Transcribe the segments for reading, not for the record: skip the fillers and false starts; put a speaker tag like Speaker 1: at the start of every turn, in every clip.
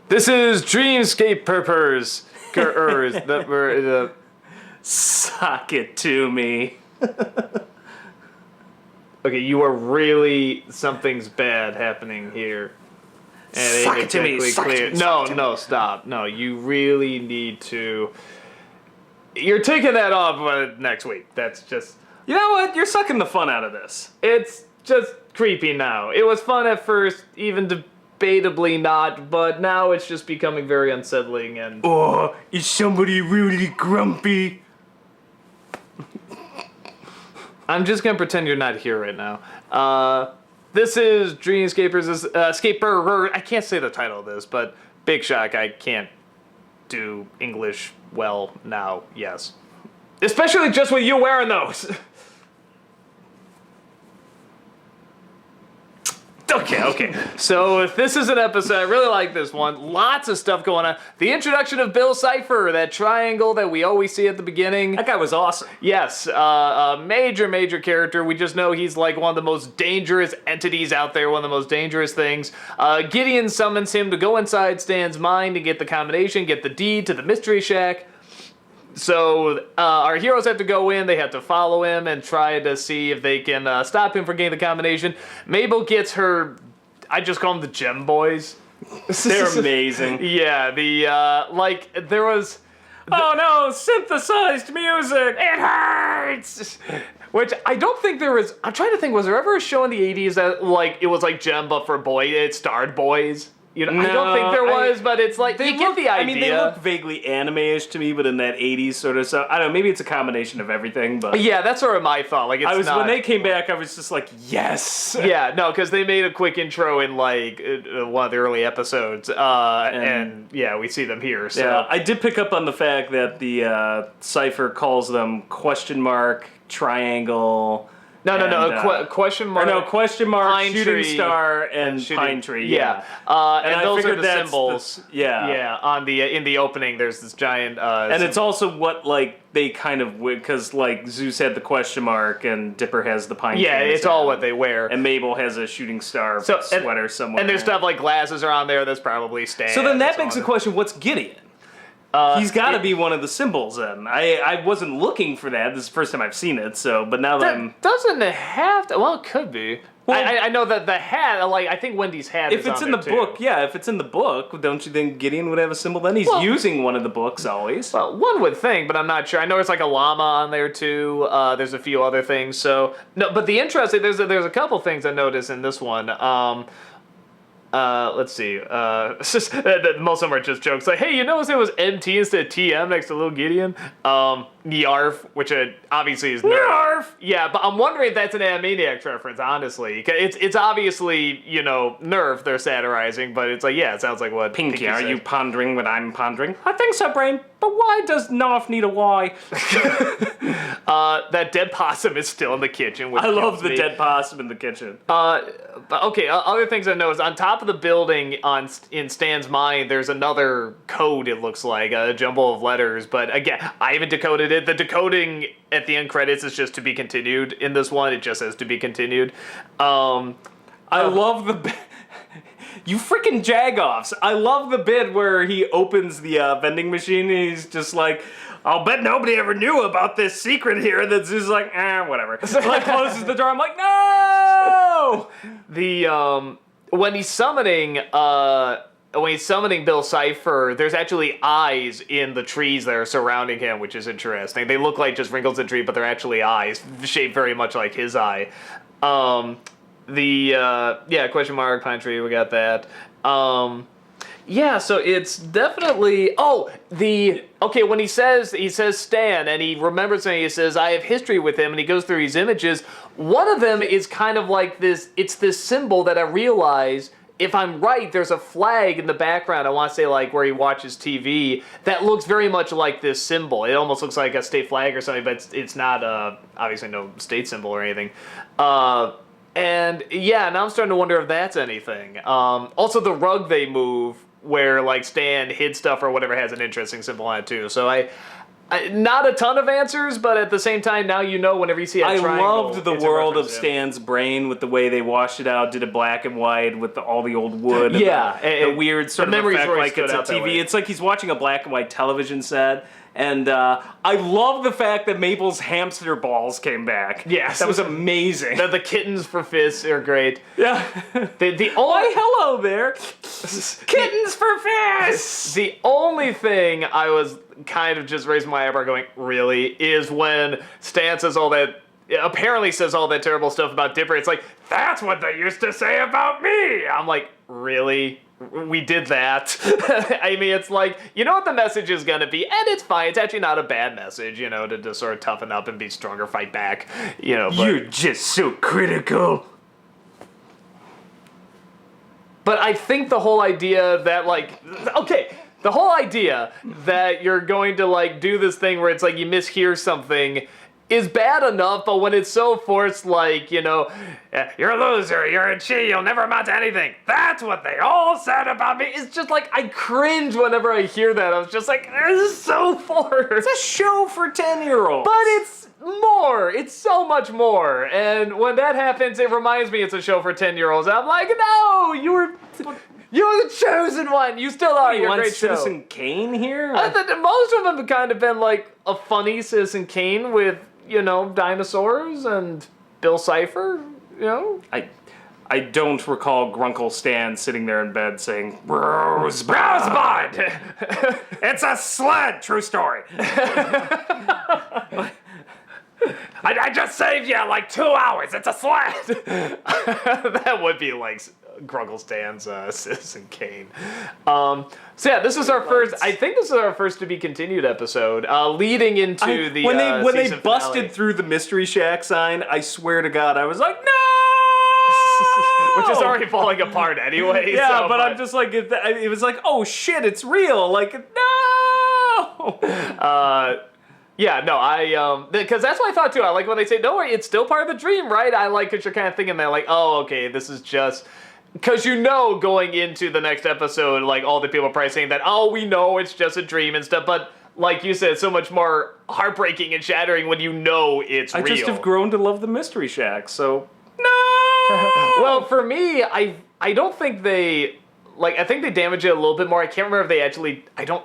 Speaker 1: This is Dreamscaperers. The
Speaker 2: Sock it to me.
Speaker 1: Okay, you are really something's bad happening here. And
Speaker 2: Suck it to me,
Speaker 1: exactly
Speaker 2: suck it to
Speaker 1: clear.
Speaker 2: me, suck it to
Speaker 1: No, stop. No, you really need to. You're taking that off next week. That's just.
Speaker 2: You know what? You're sucking the fun out of this.
Speaker 1: It's just creepy now. It was fun at first, even debatably not, but now it's just becoming very unsettling and.
Speaker 2: Oh, is somebody really grumpy?
Speaker 1: I'm just gonna pretend you're not here right now. This is Dreamscapers. Scaperer. I can't say the title of this, but big shock. I can't do English well now. Yes, especially just with you wearing those. Okay. So this is an episode, I really like this one. Lots of stuff going on. The introduction of Bill Cipher, that triangle that we always see at the beginning.
Speaker 2: That guy was awesome.
Speaker 1: Yes, a major character. We just know he's like one of the most dangerous entities out there, one of the most dangerous things. Gideon summons him to go inside Stan's mind and get the combination, get the deed to the Mystery Shack. So our heroes have to go in, they have to follow him and try to see if they can stop him from getting the combination. Mabel gets her, I just call them the Gem Boys.
Speaker 2: They're amazing.
Speaker 1: Yeah, there was...
Speaker 2: Oh no, synthesized music!
Speaker 1: It hurts! Which I don't think there was... I'm trying to think, was there ever a show in the 80s that, it was like Gem, but for boys, it starred boys? You know,
Speaker 2: No,
Speaker 1: I don't think there was, but it's like, you get the idea.
Speaker 2: I mean, they look vaguely anime-ish to me, but in that 80s sort of stuff. I don't know, maybe it's a combination of everything, but...
Speaker 1: Yeah, that's sort of my thought.
Speaker 2: When they came back, I was just like, yes!
Speaker 1: Yeah, no, because they made a quick intro in, one of the early episodes, and yeah, we see them here, so...
Speaker 2: Yeah, I did pick up on the fact that the Cypher calls them question mark, triangle...
Speaker 1: question mark.
Speaker 2: Question mark,
Speaker 1: Pine
Speaker 2: shooting
Speaker 1: tree,
Speaker 2: star, and pine tree.
Speaker 1: Yeah. And those are the symbols.
Speaker 2: Yeah.
Speaker 1: On in the opening, there's this giant.
Speaker 2: And it's also what they kind of because Zeus had the question mark and Dipper has the pine tree.
Speaker 1: Yeah, it's all what they wear.
Speaker 2: And Mabel has a shooting star sweater somewhere.
Speaker 1: And there's stuff like glasses are on there. That's probably Stan.
Speaker 2: So then that begs the question: what's Gideon? He's got to be one of the symbols then. I wasn't looking for that. This is the first time I've seen it, but now that I'm...
Speaker 1: Doesn't it have to... Well, it could be. Well, I know that the hat, I think Wendy's hat is on there,
Speaker 2: if it's in the book, yeah, if it's in the book, don't you think Gideon would have a symbol then? He's using one of the books always.
Speaker 1: Well, one would think, but I'm not sure. I know there's a llama on there too. There's a few other things, so... No, but the interesting... There's a couple things I noticed in this one. Let's see. Most of them are just jokes. Like, hey, you notice it was MT instead of TM next to Lil Gideon? Nyarf, which obviously is Nerf. Yeah, but I'm wondering if that's an Animaniacs reference, honestly. It's obviously, Nerf they're satirizing, but it's it sounds like what
Speaker 2: Pinky are said. You pondering what I'm pondering? I think so, Brain. But why does Narf need a Y?
Speaker 1: That dead possum is still in the kitchen.
Speaker 2: I love the dead possum in the kitchen.
Speaker 1: But okay, other things I know is on top of the building in Stan's mind, there's another code, it looks like, a jumble of letters. But again, I haven't decoded it. The decoding at the end credits is just to be continued. In this one, it just says to be continued.
Speaker 2: I love the... You freaking jagoffs. I love the bit where he opens the vending machine and he's just like, I'll bet nobody ever knew about this secret here. And then Zeus like, whatever. Closes the door. I'm like, no!
Speaker 1: When he's summoning Bill Cipher, there's actually eyes in the trees that are surrounding him, which is interesting. They look like just wrinkles in the tree, but they're actually eyes, shaped very much like his eye. Question mark, pine tree, we got that. So it's definitely... when he says Stan, and he remembers something, he says, I have history with him, and he goes through his images. One of them is kind of like this, it's this symbol that I realize, if I'm right, there's a flag in the background, I want to say where he watches TV, that looks very much like this symbol. It almost looks like a state flag or something, but it's not, obviously no state symbol or anything. And now I'm starting to wonder if that's anything. Also, the rug they move, where Stan hid stuff or whatever, has an interesting symbol on it too. So not a ton of answers, but at the same time, now you know whenever you see a triangle.
Speaker 2: I loved the
Speaker 1: it's a
Speaker 2: world of
Speaker 1: reference to him.
Speaker 2: Stan's brain with the way they washed it out, did it black and white with all the old wood.
Speaker 1: Yeah,
Speaker 2: and the weird sort
Speaker 1: the
Speaker 2: of
Speaker 1: memories
Speaker 2: effect
Speaker 1: really
Speaker 2: like
Speaker 1: stood
Speaker 2: it's a
Speaker 1: out that
Speaker 2: TV.
Speaker 1: way.
Speaker 2: It's like he's watching a black and white television set. And I love the fact that Mabel's hamster balls came back.
Speaker 1: Yes.
Speaker 2: That was amazing.
Speaker 1: The kittens for fists are great.
Speaker 2: Yeah.
Speaker 1: The
Speaker 2: Why,
Speaker 1: only
Speaker 2: hello there. Kittens for fists!
Speaker 1: the only thing I was kind of just raising my eyebrow going, really, is when Stan says all that, apparently says all that terrible stuff about Dipper. It's like, that's what they used to say about me! I'm like, really? We did that. I mean, it's like, you know what the message is going to be, and it's fine. It's actually not a bad message, you know, to just sort of toughen up and be stronger, fight back, you know. But,
Speaker 2: You're just so critical.
Speaker 1: but I think the whole idea that, like, okay, the whole idea that you're going to, like, do this thing where it's like you mishear something is bad enough, but when it's so forced, like, you know, you're a loser, you're a cheat, you'll never amount to anything. That's what they all said about me. It's just like, I cringe whenever I hear that. I was just like, this is so forced.
Speaker 2: It's a show for 10-year-olds.
Speaker 1: But it's more. It's so much more. And when that happens, it reminds me it's a show for 10-year-olds. I'm like, no, you're the chosen one. You still are.
Speaker 2: You
Speaker 1: You're a
Speaker 2: want
Speaker 1: great show.
Speaker 2: Citizen Kane here?
Speaker 1: I thought that most of them have kind of been like a funny Citizen Kane with, you know, dinosaurs and Bill Cipher, you know?
Speaker 2: I don't recall Grunkle Stan sitting there in bed saying, Rosebud! It's a sled! True story.
Speaker 1: I just saved you like 2 hours. It's a sled. That would be like Grunkle Stan's Citizen Kane. So yeah, this is our first. I think this is our first to be continued episode, leading into the
Speaker 2: when they
Speaker 1: season
Speaker 2: busted
Speaker 1: finale.
Speaker 2: through the Mystery Shack sign, I swear to God, I was like, no!
Speaker 1: Which is already falling apart anyway.
Speaker 2: Yeah,
Speaker 1: so,
Speaker 2: but I'm just like, it was like, oh shit, it's real. Like, no!
Speaker 1: Yeah, no, because that's what I thought too. I like when they say, "No worry, it's still part of the dream, right?" I like because you're kind of thinking that, like, oh, okay, this is just because you know going into the next episode, like all the people are probably saying that, oh, we know it's just a dream and stuff, but like you said, it's so much more heartbreaking and shattering when you know it's real.
Speaker 2: I just have grown to love the Mystery Shack, so no.
Speaker 1: Well, for me, I don't think they. Like, I think they damage it a little bit more. I can't remember if they actually...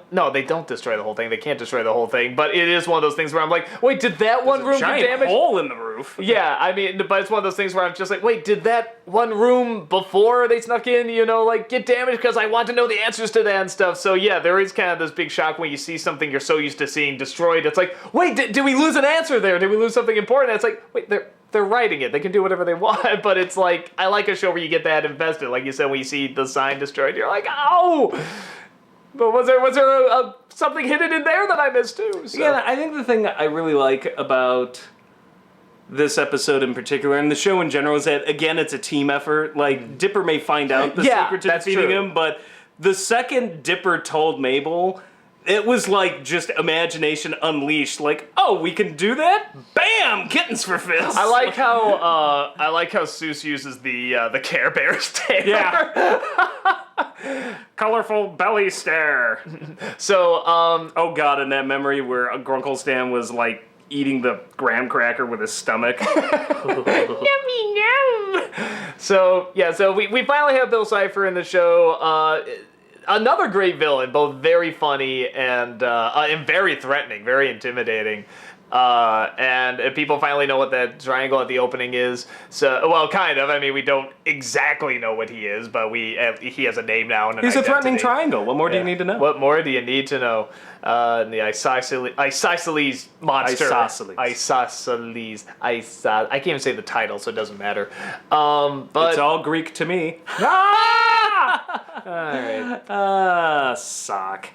Speaker 1: No, they don't destroy the whole thing. They can't destroy the whole thing. But it is one of those things where I'm like, wait, did that one room get damaged?
Speaker 2: Hole in the roof.
Speaker 1: Yeah, I mean, but it's one of those things where I'm just like, wait, did that one room before they snuck in, you know, like, get damaged? Because I want to know the answers to that and stuff. So, yeah, there is kind of this big shock when you see something you're so used to seeing destroyed. It's like, wait, did we lose an answer there? Did we lose something important? It's like, wait, they're writing it. They can do whatever they want, but it's like, I like a show where you get that invested. Like you said, when you see the sign destroyed, you're like, ow! But was there something hidden in there that I missed too? So.
Speaker 2: Yeah, I think the thing I really like about this episode in particular, and the show in general, is that, again, it's a team effort. Like, Dipper may find out the secret to defeating him, but the second Dipper told Mabel... It was like just imagination unleashed. Like, oh, we can do that? Bam! Kittens for fists.
Speaker 1: I like how Soos uses the Care Bear stare.
Speaker 2: Yeah. Colorful belly stare.
Speaker 1: So,
Speaker 2: oh god, in that memory where Grunkle Stan was like eating the graham cracker with his stomach.
Speaker 1: Yummy yum. So we finally have Bill Cipher in the show. Another great villain, both very funny and very threatening, very intimidating. And people finally know what that triangle at the opening is. So, well, kind of. I mean, we don't exactly know what he is, but he has a name now and an
Speaker 2: He's
Speaker 1: identity.
Speaker 2: a threatening triangle. What more do you need to know?
Speaker 1: What more do you need to know? The isosceles monster.
Speaker 2: Isosceles.
Speaker 1: I can't even say the title, so it doesn't matter. But
Speaker 2: it's all Greek to me.
Speaker 1: All right.
Speaker 2: Sock.